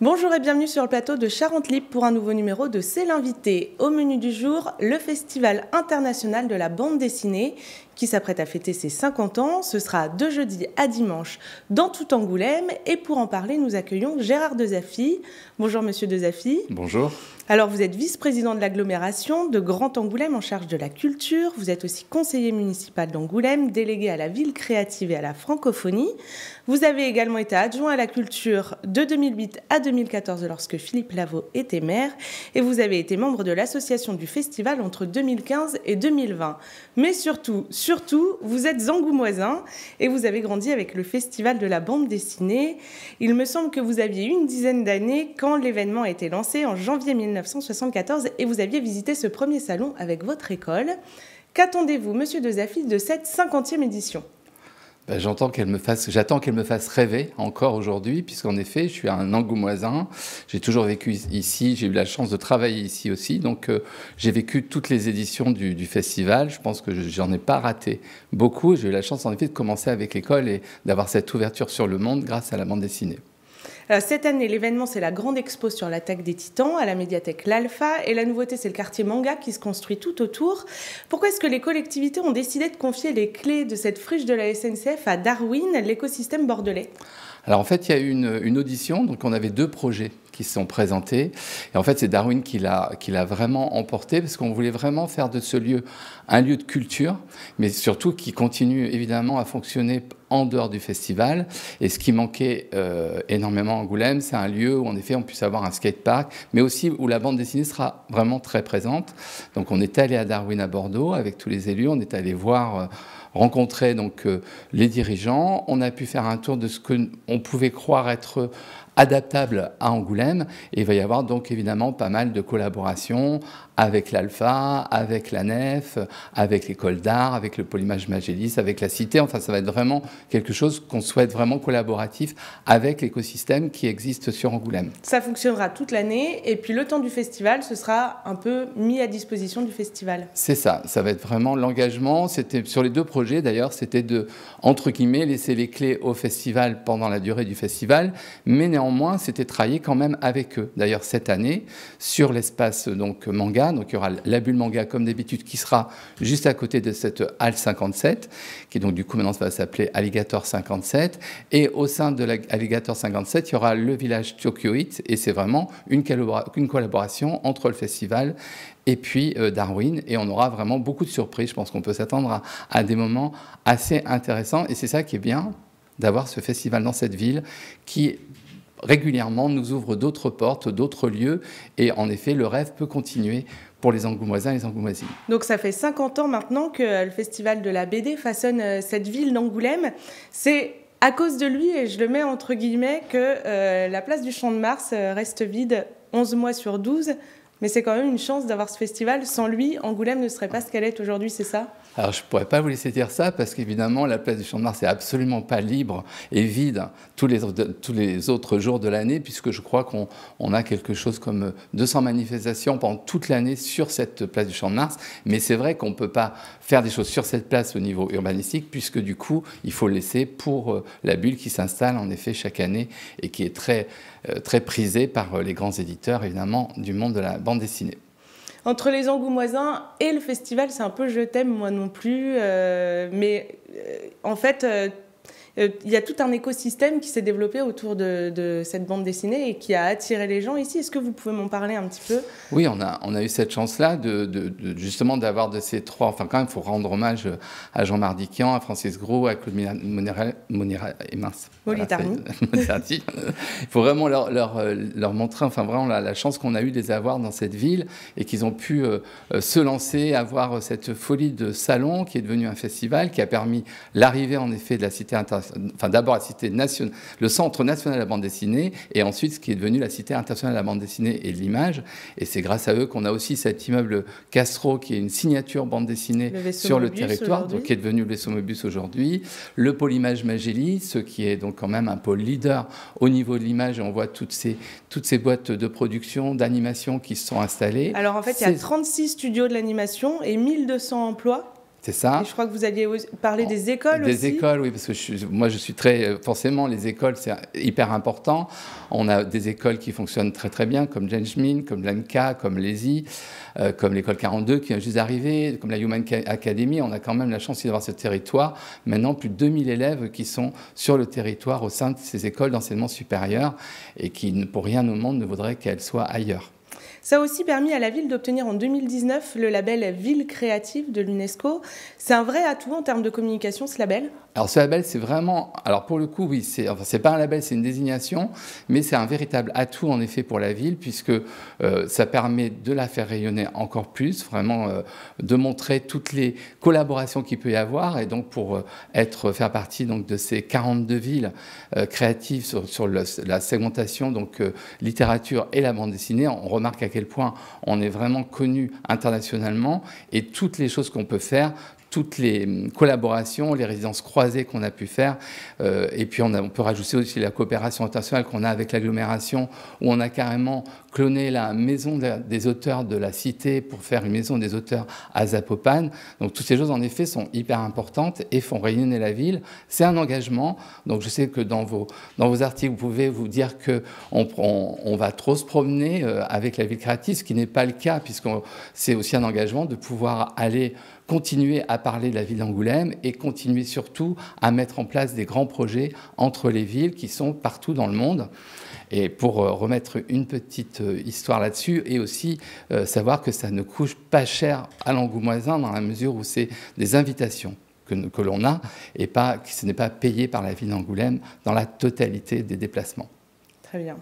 Bonjour et bienvenue sur le plateau de Charente Libre pour un nouveau numéro de C'est l'invité. Au menu du jour, le Festival international de la bande dessinée qui s'apprête à fêter ses 50 ans. Ce sera de jeudi à dimanche dans tout Angoulême. Et pour en parler, nous accueillons Gérard Dezaffy. Bonjour Monsieur Dezaffy. Bonjour. Alors vous êtes vice-président de l'agglomération de Grand Angoulême en charge de la culture. Vous êtes aussi conseiller municipal d'Angoulême, délégué à la ville créative et à la francophonie. Vous avez également été adjoint à la culture de 2008 à 2014 lorsque Philippe Lavaux était maire. Et vous avez été membre de l'association du festival entre 2015 et 2020. Mais surtout, vous êtes angoumoisin et vous avez grandi avec le festival de la bande dessinée. Il me semble que vous aviez une dizaine d'années quand l'événement a été lancé en janvier 1974 et vous aviez visité ce premier salon avec votre école. Qu'attendez-vous, Monsieur Dezaffy, de cette 50e édition ? J'attends qu'elle me fasse rêver encore aujourd'hui, puisqu'en effet, je suis un angoumoisin. J'ai toujours vécu ici, j'ai eu la chance de travailler ici aussi. Donc, j'ai vécu toutes les éditions du festival. Je pense que j'en ai pas raté beaucoup. J'ai eu la chance, en effet, de commencer avec l'école et d'avoir cette ouverture sur le monde grâce à la bande dessinée. Cette année, l'événement, c'est la grande expo sur l'attaque des Titans à la médiathèque L'Alpha. Et la nouveauté, c'est le quartier manga qui se construit tout autour. Pourquoi est-ce que les collectivités ont décidé de confier les clés de cette friche de la SNCF à Darwin, l'écosystème bordelais ? Alors en fait, il y a eu une audition, donc on avait deux projets qui se sont présentés. Et en fait, c'est Darwin qui l'a vraiment emporté, parce qu'on voulait vraiment faire de ce lieu un lieu de culture, mais surtout qui continue évidemment à fonctionner en dehors du festival. Et ce qui manquait énormément à Angoulême, c'est un lieu où en effet on puisse avoir un skatepark, mais aussi où la bande dessinée sera vraiment très présente. Donc on est allé à Darwin à Bordeaux avec tous les élus, on est allé voir... rencontrer donc les dirigeants, on a pu faire un tour de ce qu'on pouvait croire être adaptable à Angoulême, et il va y avoir donc évidemment pas mal de collaborations avec l'Alpha, avec la Nef, avec l'école d'art, avec le Polymage Magélis, avec la Cité. Enfin, ça va être vraiment quelque chose qu'on souhaite vraiment collaboratif avec l'écosystème qui existe sur Angoulême. Ça fonctionnera toute l'année, et puis le temps du festival, ce sera un peu mis à disposition du festival. C'est ça, ça va être vraiment l'engagement. C'était sur les deux projets d'ailleurs, c'était de, entre guillemets, laisser les clés au festival pendant la durée du festival, mais néanmoins, c'était travailler quand même avec eux. D'ailleurs, cette année, sur l'espace donc manga, donc il y aura la bulle manga comme d'habitude qui sera juste à côté de cette halle 57, qui donc du coup maintenant ça va s'appeler Alligator 57, et au sein de l'Alligator 57, il y aura le village Tokyoite, et c'est vraiment une collaboration entre le festival et puis Darwin, et on aura vraiment beaucoup de surprises. Je pense qu'on peut s'attendre à des moments assez intéressants, et c'est ça qui est bien d'avoir ce festival dans cette ville qui régulièrement nous ouvre d'autres portes, d'autres lieux, et en effet le rêve peut continuer pour les Angoumoisins et les Angoumoisines. Donc ça fait 50 ans maintenant que le festival de la BD façonne cette ville d'Angoulême. C'est à cause de lui, et je le mets entre guillemets, que la place du Champ de Mars reste vide 11 mois sur 12. Mais c'est quand même une chance d'avoir ce festival. Sans lui, Angoulême ne serait pas ce qu'elle est aujourd'hui, c'est ça ? Alors, je ne pourrais pas vous laisser dire ça, parce qu'évidemment, la place du Champ de Mars n'est absolument pas libre et vide tous les autres jours de l'année, puisque je crois qu'on a quelque chose comme 200 manifestations pendant toute l'année sur cette place du Champ de Mars. Mais c'est vrai qu'on ne peut pas faire des choses sur cette place au niveau urbanistique, puisque du coup, il faut le laisser pour la bulle qui s'installe en effet chaque année et qui est très prisée par les grands éditeurs, évidemment, du monde de la bande dessinée. Entre les Angoumoisins et le festival, c'est un peu je t'aime, moi non plus. En fait, il y a tout un écosystème qui s'est développé autour de cette bande dessinée et qui a attiré les gens ici. Est-ce que vous pouvez m'en parler un petit peu ? Oui, on a eu cette chance-là justement d'avoir de ces trois... Enfin, quand même, il faut rendre hommage à Jean Mardiquian, à Francis Gros, à Claude Monera et mince. Molitarni. Voilà, il faut vraiment leur montrer, enfin, vraiment la chance qu'on a eu de les avoir dans cette ville et qu'ils ont pu se lancer, avoir cette folie de salon qui est devenu un festival, qui a permis l'arrivée, en effet, de la Cité internationale. Enfin, d'abord la Cité nationale, le Centre national de la bande dessinée, et ensuite ce qui est devenu la Cité internationale de la bande dessinée et de l'image. Et c'est grâce à eux qu'on a aussi cet immeuble Castro, qui est une signature bande dessinée sur le territoire, donc, qui est devenu le vaisseau Mobius aujourd'hui. Le Polymage Magélis, qui est donc quand même un pôle leader au niveau de l'image, et on voit toutes ces boîtes de production, d'animation qui se sont installées. Alors en fait, il y a 36 studios de l'animation et 1200 emplois. C'est ça. Et je crois que vous alliez parler des écoles aussi. Des écoles, oui, parce que moi je suis très... Forcément, les écoles, c'est hyper important. On a des écoles qui fonctionnent très très bien, comme Genchmin, comme l'ANCA, comme l'ESI, comme l'école 42 qui vient juste d'arriver, comme la Human Academy. On a quand même la chance d'avoir ce territoire. Maintenant, plus de 2000 élèves qui sont sur le territoire au sein de ces écoles d'enseignement supérieur et qui, pour rien au monde, ne voudraient qu'elles soient ailleurs. Ça a aussi permis à la ville d'obtenir en 2019 le label Ville créative de l'UNESCO. C'est un vrai atout en termes de communication, ce label ? Alors ce label, c'est vraiment... Alors pour le coup, oui, c'est pas un label, c'est une désignation, mais c'est un véritable atout en effet pour la ville, puisque ça permet de la faire rayonner encore plus, vraiment de montrer toutes les collaborations qu'il peut y avoir, et donc pour faire partie donc, de ces 42 villes créatives sur la segmentation, donc littérature et la bande dessinée, on remarque à quel point on est vraiment connu internationalement, et toutes les choses qu'on peut faire, toutes les collaborations, les résidences croisées qu'on a pu faire. Et puis on peut rajouter aussi la coopération internationale qu'on a avec l'agglomération, où on a carrément cloné la maison des auteurs de la cité pour faire une maison des auteurs à Zapopan. Donc toutes ces choses, en effet, sont hyper importantes et font rayonner la ville. C'est un engagement. Donc je sais que dans vos articles, vous pouvez vous dire qu'on va trop se promener avec la ville créative, ce qui n'est pas le cas, puisque c'est aussi un engagement de pouvoir aller continuer à parler de la ville d'Angoulême et continuer surtout à mettre en place des grands projets entre les villes qui sont partout dans le monde. Et pour remettre une petite histoire là-dessus, et aussi savoir que ça ne coûte pas cher à l'Angoumoisin dans la mesure où c'est des invitations que l'on a et que ce n'est pas payé par la ville d'Angoulême dans la totalité des déplacements. Très bien.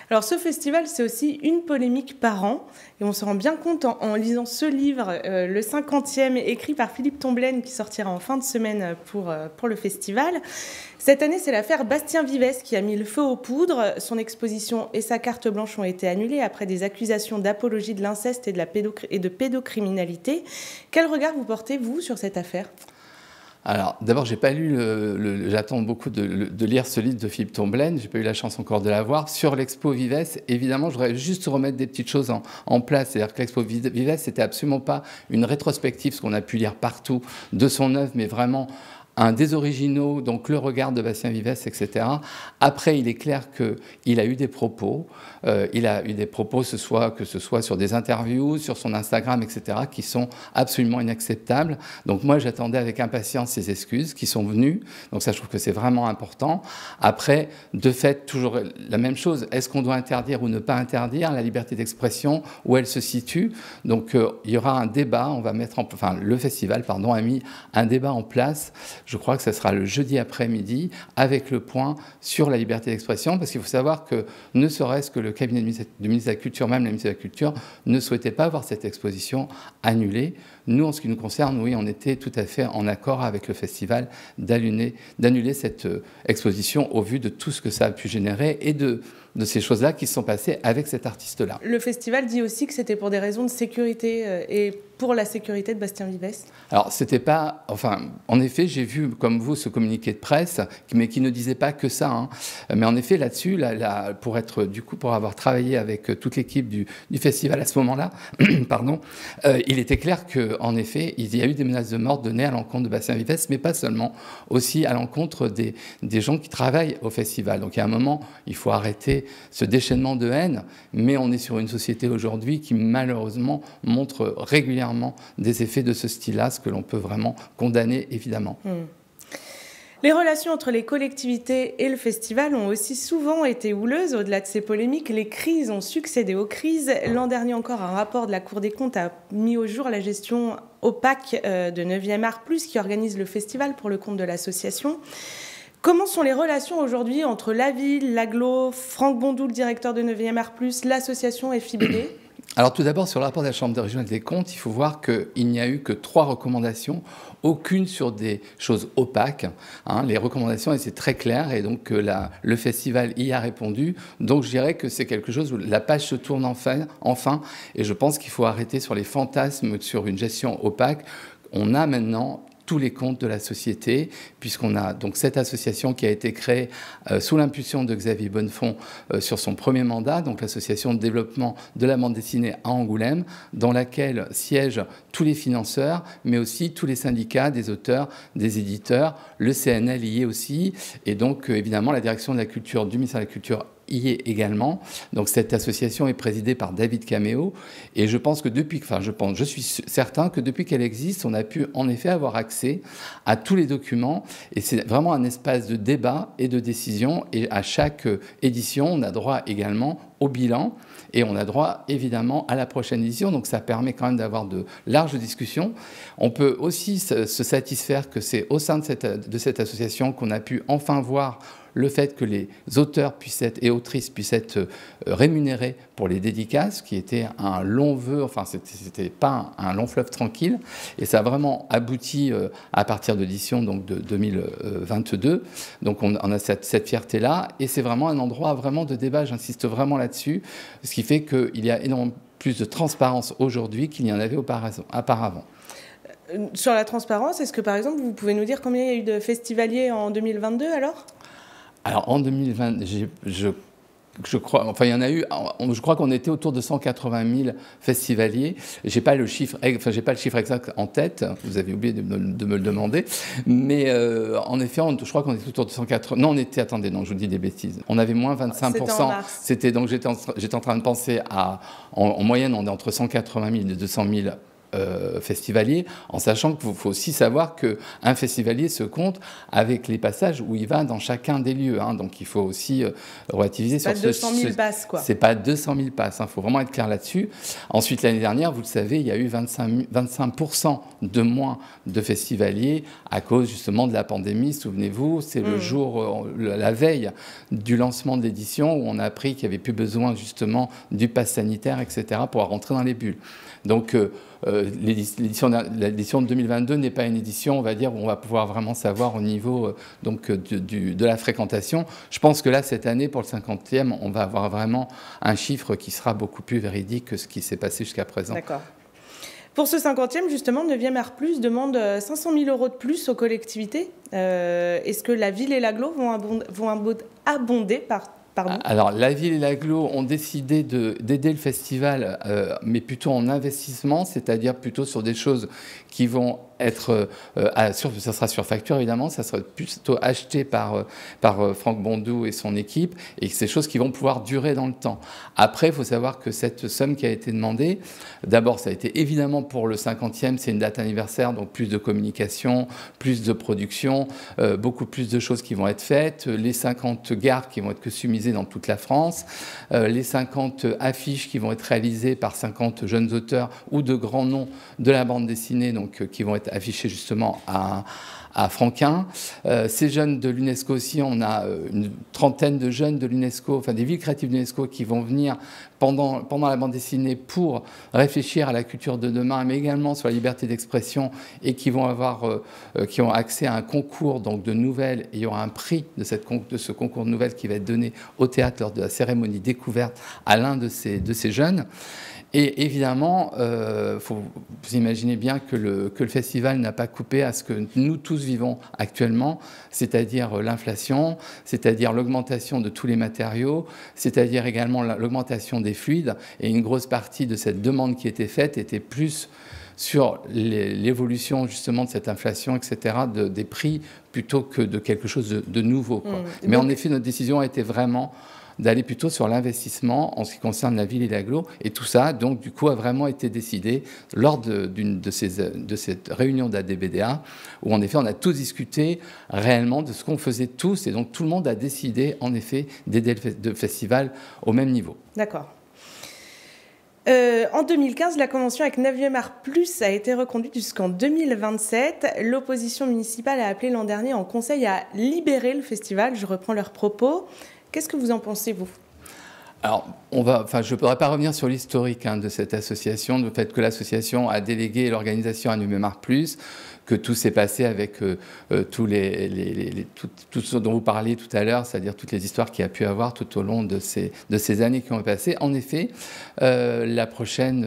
Alors ce festival, c'est aussi une polémique par an, et on se rend bien compte en lisant ce livre, le 50e, écrit par Philippe Tomblaine, qui sortira en fin de semaine pour le festival. Cette année, c'est l'affaire Bastien Vivès qui a mis le feu aux poudres. Son exposition et sa carte blanche ont été annulées après des accusations d'apologie de l'inceste et de pédocriminalité. Quel regard vous portez, vous, sur cette affaire ? Alors, d'abord, j'ai pas lu j'attends beaucoup de lire ce livre de Philippe Tomblaine. J'ai pas eu la chance encore de l'avoir. Sur l'expo Vivès, évidemment, je voudrais juste remettre des petites choses en place. C'est-à-dire que l'expo Vivès, c'était absolument pas une rétrospective, ce qu'on a pu lire partout de son œuvre, mais vraiment un des originaux, donc le regard de Bastien Vivès, etc. Après, il est clair qu'il a eu des propos. Il a eu des propos, que ce soit sur des interviews, sur son Instagram, etc., qui sont absolument inacceptables. Donc moi, j'attendais avec impatience ses excuses qui sont venues. Donc ça, je trouve que c'est vraiment important. Après, de fait, toujours la même chose. Est-ce qu'on doit interdire ou ne pas interdire la liberté d'expression, où elle se situe? Donc il y aura un débat. Le festival, a mis un débat en place. Je crois que ce sera le jeudi après-midi avec le point sur la liberté d'expression, parce qu'il faut savoir que ne serait-ce que le cabinet du ministre de la Culture, même la ministre de la Culture, ne souhaitait pas voir cette exposition annulée. Nous, en ce qui nous concerne, oui, on était tout à fait en accord avec le festival d'annuler cette exposition au vu de tout ce que ça a pu générer et de ces choses-là qui se sont passées avec cet artiste-là. Le festival dit aussi que c'était pour des raisons de sécurité et pour la sécurité de Bastien Vivès. Alors, c'était pas... en effet, j'ai vu, comme vous, ce communiqué de presse, mais qui ne disait pas que ça. Hein. Mais en effet, là-dessus, pour avoir travaillé avec toute l'équipe du festival à ce moment-là, il était clair qu'en effet, il y a eu des menaces de mort données à l'encontre de Bastien Vivès, mais pas seulement, aussi à l'encontre des gens qui travaillent au festival. Donc, il y a un moment, il faut arrêter ce déchaînement de haine, mais on est sur une société aujourd'hui qui, malheureusement, montre régulièrement des effets de ce style-là, ce que l'on peut vraiment condamner, évidemment. Les relations entre les collectivités et le festival ont aussi souvent été houleuses. Au-delà de ces polémiques, les crises ont succédé aux crises. L'an dernier encore, un rapport de la Cour des comptes a mis au jour la gestion opaque de 9e Art Plus, qui organise le festival pour le compte de l'association. Comment sont les relations aujourd'hui entre la ville, l'agglo, Franck Bondou, le directeur de 9e Art Plus, l'association FIBD ? Alors tout d'abord, sur le rapport de la Chambre régionale des comptes, il faut voir qu'il n'y a eu que 3 recommandations, aucune sur des choses opaques. Les recommandations étaient très claires et donc le festival y a répondu. Donc je dirais que c'est quelque chose où la page se tourne enfin et je pense qu'il faut arrêter sur les fantasmes sur une gestion opaque. On a maintenant tous les comptes de la société, puisqu'on a donc cette association qui a été créée sous l'impulsion de Xavier Bonnefond sur son premier mandat, donc l'association de développement de la bande dessinée à Angoulême, dans laquelle siègent tous les financeurs, mais aussi tous les syndicats des auteurs, des éditeurs, le CNL y est aussi, et donc évidemment la direction de la culture du ministère de la Culture y est également. Donc cette association est présidée par David Caméo, et je pense que je suis certain que depuis qu'elle existe, on a pu en effet avoir accès à tous les documents, et c'est vraiment un espace de débat et de décision, et à chaque édition, on a droit également au bilan, et on a droit évidemment à la prochaine édition, donc ça permet quand même d'avoir de larges discussions. On peut aussi se satisfaire que c'est au sein de cette association qu'on a pu enfin voir le fait que les auteurs et autrices puissent être rémunérés pour les dédicaces, qui était un long vœu, enfin c'était pas un long fleuve tranquille, et ça a vraiment abouti à partir de l'édition donc de 2022. Donc on a cette fierté-là, et c'est vraiment un endroit vraiment de débat, j'insiste vraiment là-dessus, ce qui fait qu'il y a énormément plus de transparence aujourd'hui qu'il n'y en avait auparavant. Sur la transparence, est-ce que par exemple vous pouvez nous dire combien il y a eu de festivaliers en 2022 alors ? Alors en 2020, je crois, enfin il y en a eu, je crois qu'on était autour de 180 000 festivaliers. J'ai pas le chiffre exact en tête. Vous avez oublié de me le demander, mais en effet, je crois qu'on était autour de 180. Non, on était, attendez, non, je vous dis des bêtises. On avait moins 25%. C'était donc j'étais en train de penser en moyenne, on est entre 180 000 et 200 000. Festivalier, en sachant qu'il faut aussi savoir qu'un festivalier se compte avec les passages où il va dans chacun des lieux. Hein, donc il faut aussi relativiser sur ce... C'est pas 200 000 passes, quoi. C'est pas 200 000 passes, il faut vraiment être clair là-dessus. Ensuite, l'année dernière, vous le savez, il y a eu 25% de moins de festivaliers à cause justement de la pandémie. Souvenez-vous, c'est le jour, la veille du lancement de l'édition où on a appris qu'il n'y avait plus besoin justement du pass sanitaire, etc. pour rentrer dans les bulles. Donc, l'édition de 2022 n'est pas une édition, on va dire, où on va pouvoir vraiment savoir au niveau de la fréquentation. Je pense que là, cette année, pour le 50e, on va avoir vraiment un chiffre qui sera beaucoup plus véridique que ce qui s'est passé jusqu'à présent. D'accord. Pour ce 50e, justement, 9e Art Plus demande 500 000 € de plus aux collectivités. Est-ce que la ville et l'agglo vont abonder Pardon. Alors, la ville et l'agglo ont décidé d'aider le festival, mais plutôt en investissement, c'est-à-dire plutôt sur des choses qui vont être, ça sera sur facture évidemment, ça sera plutôt acheté par Franck Bondou et son équipe, et c'est des choses qui vont pouvoir durer dans le temps. Après, il faut savoir que cette somme qui a été demandée, d'abord ça a été évidemment pour le 50e, c'est une date anniversaire, donc plus de communication, plus de production, beaucoup plus de choses qui vont être faites, les 50 gares qui vont être customisées dans toute la France, les 50 affiches qui vont être réalisées par 50 jeunes auteurs ou de grands noms de la bande dessinée, donc qui vont être affichés justement à Franquin. Ces jeunes de l'UNESCO aussi, on a une trentaine de jeunes de l'UNESCO, enfin des villes créatives de l'UNESCO qui vont venir pendant la bande dessinée pour réfléchir à la culture de demain, mais également sur la liberté d'expression, et qui vont qui ont accès à un concours donc de nouvelles, et il y aura un prix de ce concours de nouvelles qui va être donné au théâtre lors de la cérémonie découverte à l'un de ces jeunes. Et évidemment, vous imaginez bien que le festival n'a pas coupé à ce que nous tous vivons actuellement, c'est-à-dire l'inflation, c'est-à-dire l'augmentation de tous les matériaux, c'est-à-dire également l'augmentation des fluides. Et une grosse partie de cette demande qui était faite était plus sur l'évolution justement de cette inflation, etc., des prix, plutôt que de quelque chose de nouveau, quoi. Mais en effet, notre décision a été vraiment d'aller plutôt sur l'investissement en ce qui concerne la ville et l'agglo. Et tout ça, donc, du coup, a vraiment été décidé lors de cette réunion d'ADBDA, où, en effet, on a tous discuté réellement de ce qu'on faisait tous. Et donc, tout le monde a décidé, en effet, d'aider le festival au même niveau. D'accord. En 2015, la convention avec 9e Art Plus a été reconduite jusqu'en 2027. L'opposition municipale a appelé l'an dernier en conseil à libérer le festival. Je reprends leurs propos. Qu'est-ce que vous en pensez, vous ? Alors, je ne pourrais pas revenir sur l'historique de cette association, du fait que l'association a délégué l'organisation à 9e Art Plus, que tout s'est passé avec tout ce dont vous parliez tout à l'heure, c'est-à-dire toutes les histoires qu'il y a pu avoir tout au long de ces années qui ont passé. En effet, la prochaine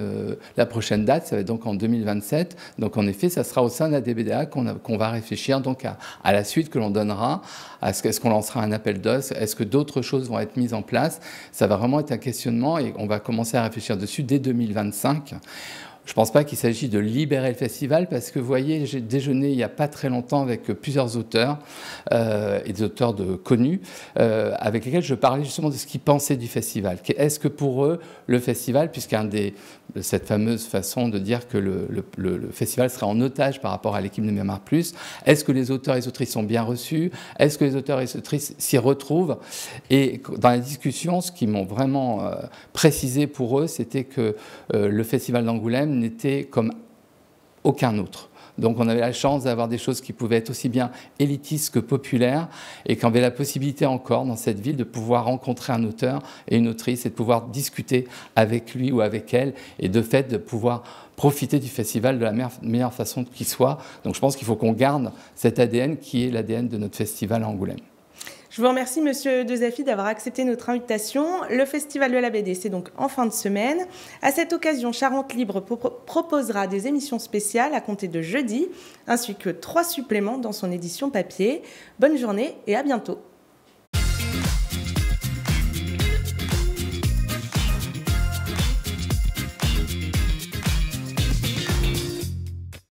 date, ça va être donc en 2027. Donc en effet, ça sera au sein de la DBDA qu'on va réfléchir donc à la suite que l'on donnera. Est-ce qu'on lancera un appel d'offres? Est-ce que d'autres choses vont être mises en place? Ça va vraiment être un questionnement et on va commencer à réfléchir dessus dès 2025. Je ne pense pas qu'il s'agit de libérer le festival parce que, vous voyez, j'ai déjeuné il n'y a pas très longtemps avec plusieurs auteurs et des auteurs connus avec lesquels je parlais justement de ce qu'ils pensaient du festival. Est-ce que pour eux, le festival, cette fameuse façon de dire que le festival serait en otage par rapport à l'équipe de Myanmar Plus, est-ce que les auteurs et les autrices sont bien reçus? Est-ce que les auteurs et les autrices s'y retrouvent? Et dans la discussion, ce qu'ils m'ont vraiment précisé pour eux, c'était que le festival d'Angoulême n'était comme aucun autre. Donc on avait la chance d'avoir des choses qui pouvaient être aussi bien élitistes que populaires et qu'on avait la possibilité encore dans cette ville de pouvoir rencontrer un auteur et une autrice et de pouvoir discuter avec lui ou avec elle et de fait de pouvoir profiter du festival de la meilleure façon qui soit. Donc je pense qu'il faut qu'on garde cet ADN qui est l'ADN de notre festival à Angoulême. Je vous remercie, Monsieur Desafi, d'avoir accepté notre invitation. Le Festival de la BD, c'est donc en fin de semaine. À cette occasion, Charente Libre proposera des émissions spéciales à compter de jeudi, ainsi que 3 suppléments dans son édition papier. Bonne journée et à bientôt.